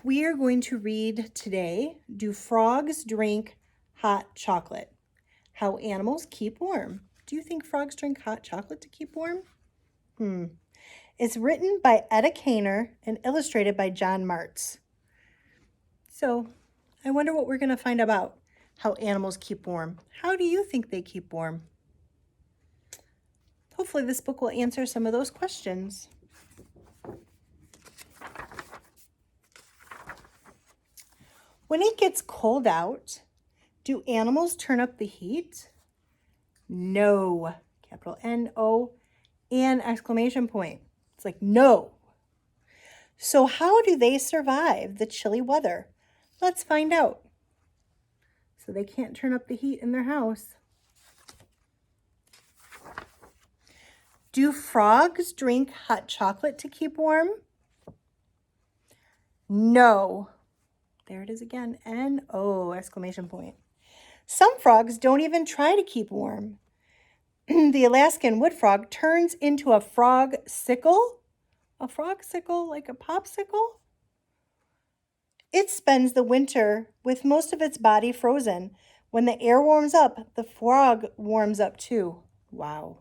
we are going to read today, Do Frogs Drink Hot Chocolate? How Animals Keep Warm. Do you think frogs drink hot chocolate to keep warm? It's written by Etta Kaner and illustrated by John Martz. So I wonder what we're going to find about how animals keep warm. How do you think they keep warm? Hopefully this book will answer some of those questions. When it gets cold out, do animals turn up the heat? No. Capital N-O and exclamation point. It's like no. So how do they survive the chilly weather? Let's find out. So they can't turn up the heat in their house. Do frogs drink hot chocolate to keep warm? No. There it is again, N-O, exclamation point. Some frogs don't even try to keep warm. The Alaskan wood frog turns into a frog sickle. A frog sickle like a popsicle? It spends the winter with most of its body frozen. When the air warms up, the frog warms up too. Wow.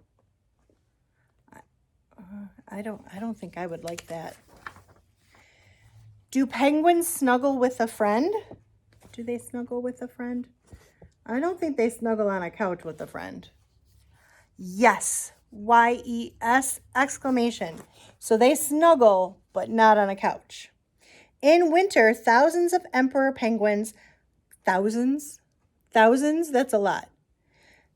I don't think I would like that. Do penguins snuggle with a friend? Do they snuggle with a friend? I don't think they snuggle on a couch with a friend. Yes, Y-E-S, exclamation. So they snuggle, but not on a couch. In winter, thousands of emperor penguins, thousands, that's a lot,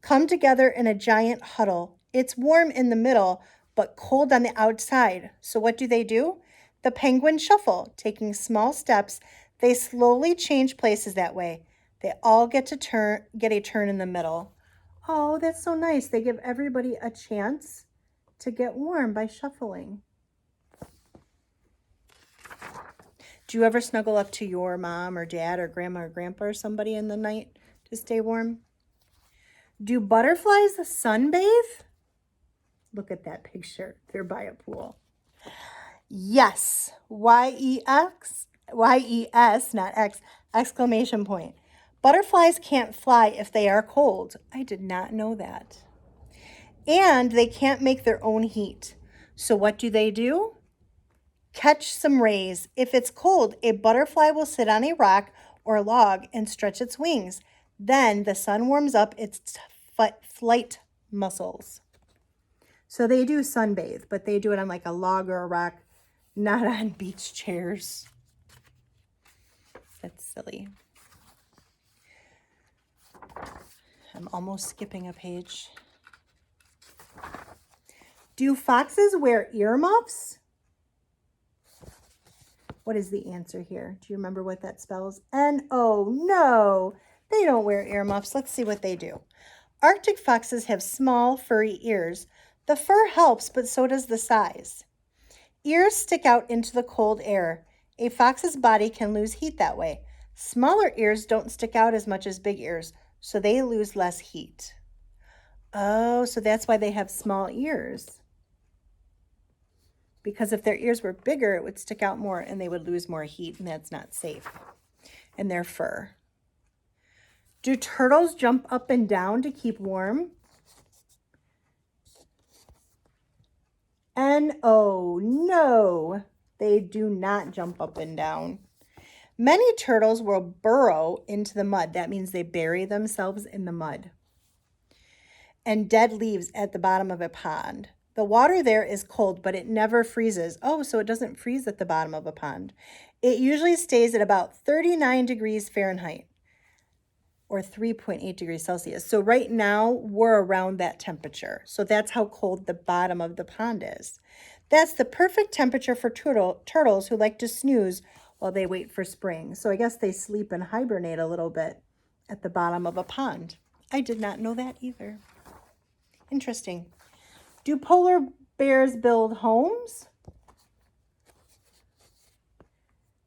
come together in a giant huddle. It's warm in the middle, but cold on the outside. So what do? The penguins shuffle, taking small steps. They slowly change places that way. They all get a turn in the middle. Oh, that's so nice. They give everybody a chance to get warm by shuffling. Do you ever snuggle up to your mom or dad or grandma or grandpa or somebody in the night to stay warm? Do butterflies sunbathe? Look at that picture. They're by a pool. Yes, Y-E-S, not X, exclamation point. Butterflies can't fly if they are cold. I did not know that. And they can't make their own heat. So what do? Catch some rays. If it's cold, a butterfly will sit on a rock or log and stretch its wings. Then the sun warms up its flight muscles. So they do sunbathe, but they do it on like a log or a rock, not on beach chairs. That's silly. I'm almost skipping a page. Do foxes wear earmuffs? What is the answer here? Do you remember what that spells? N-O. No, they don't wear earmuffs. Let's see what they do. Arctic foxes have small, furry ears. The fur helps, but so does the size. Ears stick out into the cold air. A fox's body can lose heat that way. Smaller ears don't stick out as much as big ears, so they lose less heat. Oh, so that's why they have small ears. Because if their ears were bigger, it would stick out more and they would lose more heat, and that's not safe. And their fur. Do turtles jump up and down to keep warm? N-O, no, they do not jump up and down. Many turtles will burrow into the mud. That means they bury themselves in the mud. And dead leaves at the bottom of a pond. The water there is cold, but it never freezes. Oh, so it doesn't freeze at the bottom of a pond. It usually stays at about 39 degrees Fahrenheit or 3.8 degrees Celsius. So right now we're around that temperature. So that's how cold the bottom of the pond is. That's the perfect temperature for turtles who like to snooze while they wait for spring. So I guess they sleep and hibernate a little bit at the bottom of a pond. I did not know that either. Interesting. Do polar bears build homes?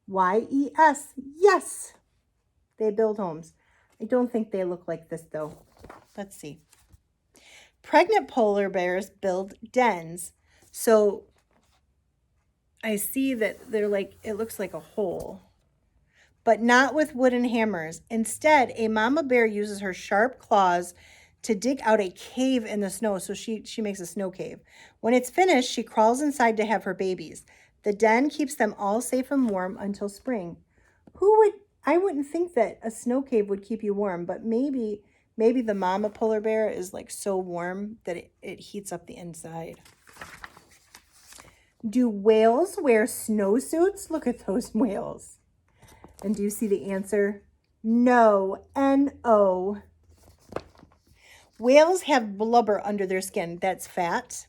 Y-E-S. Yes, they build homes. I don't think they look like this though. Let's see. Pregnant polar bears build dens. So I see that they're like, it looks like a hole. but not with wooden hammers. Instead, a mama bear uses her sharp claws to dig out a cave in the snow. So she makes a snow cave. When it's finished, she crawls inside to have her babies. The den keeps them all safe and warm until spring. I wouldn't think that a snow cave would keep you warm, but maybe the mama polar bear is like so warm that it heats up the inside. Do whales wear snowsuits? Look at those whales. And do you see the answer? No, N-O. Whales have blubber under their skin. That's fat.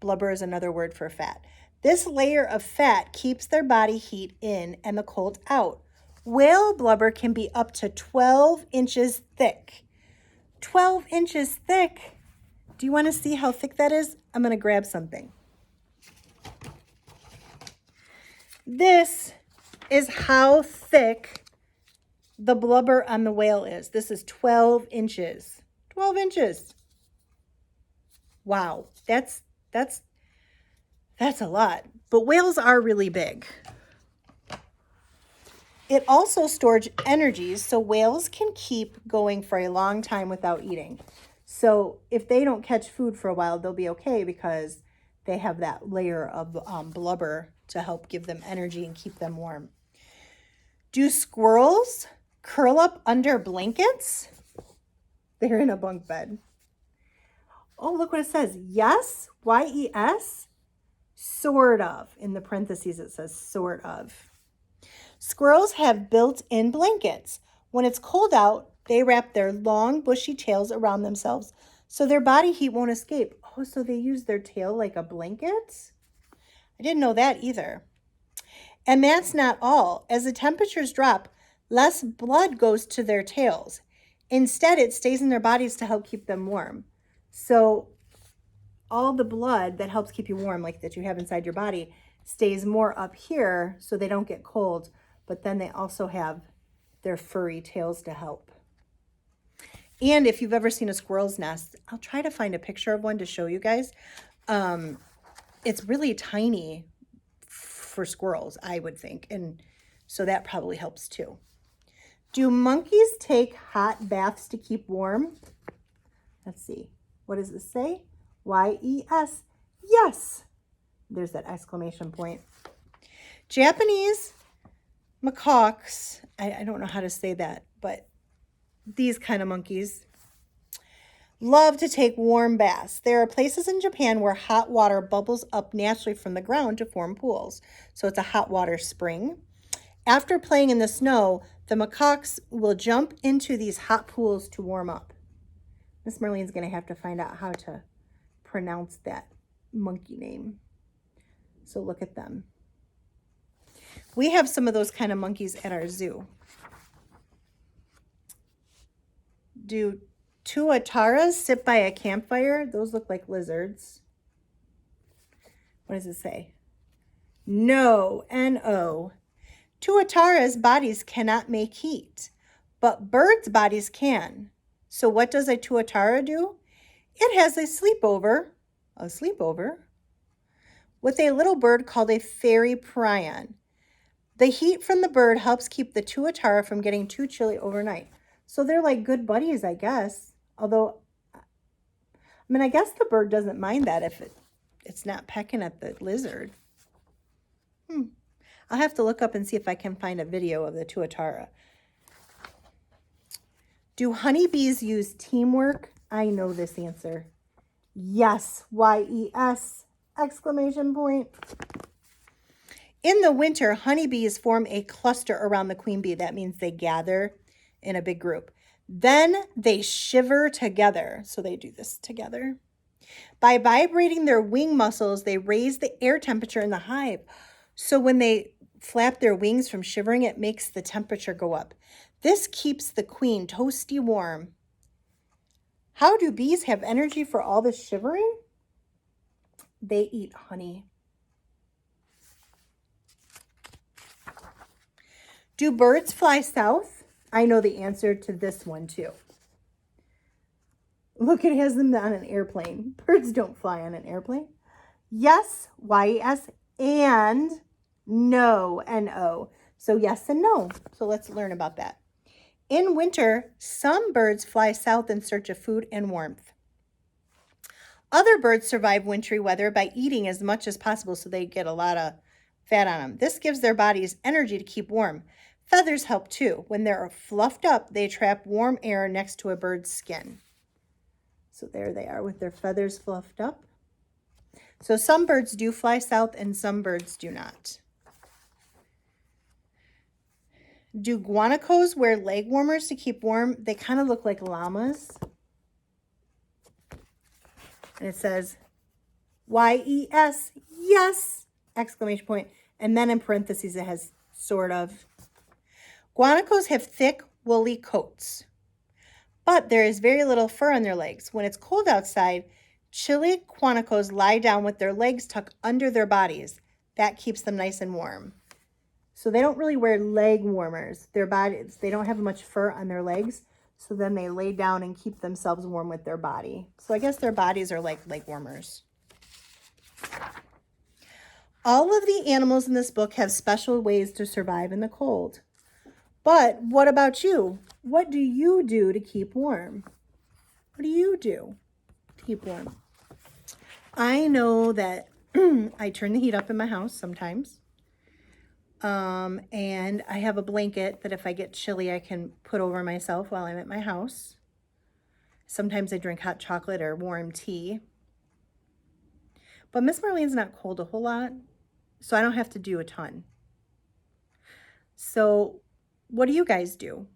Blubber is another word for fat. This layer of fat keeps their body heat in and the cold out. Whale blubber can be up to 12 inches thick. 12 inches thick. Do you want to see how thick that is? I'm going to grab something. This is how thick the blubber on the whale is. This is 12 inches. 12 inches. Wow, that's a lot. But whales are really big. It also stores energy, so whales can keep going for a long time without eating. So if they don't catch food for a while, they'll be okay because they have that layer of blubber to help give them energy and keep them warm. Do squirrels curl up under blankets? They're in a bunk bed. Oh, look what it says. Yes, Y-E-S, sort of. In the parentheses, it says sort of. Squirrels have built-in blankets. When it's cold out, they wrap their long, bushy tails around themselves so their body heat won't escape. Oh, so they use their tail like a blanket? I didn't know that either. And that's not all. As the temperatures drop, less blood goes to their tails. Instead, it stays in their bodies to help keep them warm. So all the blood that helps keep you warm, like that you have inside your body, stays more up here so they don't get cold. But then they also have their furry tails to help. And if you've ever seen a squirrel's nest, I'll try to find a picture of one to show you guys. It's really tiny for squirrels, I would think. And so that probably helps too. Do monkeys take hot baths to keep warm? Let's see. What does it say? Y-E-S. Yes. There's that exclamation point. Japanese macaques, I don't know how to say that, but these kind of monkeys love to take warm baths. There are places in Japan where hot water bubbles up naturally from the ground to form pools. So it's a hot water spring. After playing in the snow, the macaques will jump into these hot pools to warm up. Miss Marlene's going to have to find out how to pronounce that monkey name. So look at them. We have some of those kind of monkeys at our zoo. Do tuataras sit by a campfire? Those look like lizards. What does it say? No, N-O. Tuataras' bodies cannot make heat, but birds' bodies can. So what does a tuatara do? It has a sleepover with a little bird called a fairy prion. The heat from the bird helps keep the tuatara from getting too chilly overnight. So they're like good buddies, I guess. Although, I guess the bird doesn't mind that if it's not pecking at the lizard. I'll have to look up and see if I can find a video of the tuatara. Do honeybees use teamwork? I know this answer. Yes, Y-E-S, exclamation point. In the winter, honeybees form a cluster around the queen bee. That means they gather in a big group. Then they shiver together. So they do this together. By vibrating their wing muscles, they raise the air temperature in the hive. So when they flap their wings from shivering, it makes the temperature go up. This keeps the queen toasty warm. How do bees have energy for all this shivering? They eat honey. Do birds fly south? I know the answer to this one too. Look, it has them on an airplane. Birds don't fly on an airplane. Yes, Y-E-S, and no, N-O. So yes and no. So let's learn about that. In winter, some birds fly south in search of food and warmth. Other birds survive wintry weather by eating as much as possible so they get a lot of fat on them. This gives their bodies energy to keep warm. Feathers help too. When they're fluffed up, they trap warm air next to a bird's skin. So there they are with their feathers fluffed up. So some birds do fly south and some birds do not. Do guanacos wear leg warmers to keep warm? They kind of look like llamas. And it says, Y-E-S, yes, exclamation point. And then in parentheses it has sort of. Guanacos have thick, woolly coats, but there is very little fur on their legs. When it's cold outside, chilly guanacos lie down with their legs tucked under their bodies. That keeps them nice and warm. So they don't really wear leg warmers. Their bodies, they don't have much fur on their legs, so then they lay down and keep themselves warm with their body. So I guess their bodies are like leg warmers. All of the animals in this book have special ways to survive in the cold. But what about you? What do you do to keep warm? What do you do to keep warm? I know that I turn the heat up in my house sometimes. And I have a blanket that if I get chilly, I can put over myself while I'm at my house. Sometimes I drink hot chocolate or warm tea. But Miss Marlene's not cold a whole lot, so I don't have to do a ton. So what do you guys do?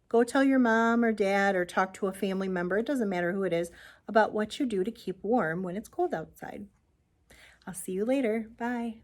Go tell your mom or dad or talk to a family member, it doesn't matter who it is, about what you do to keep warm when it's cold outside. I'll see you later. Bye.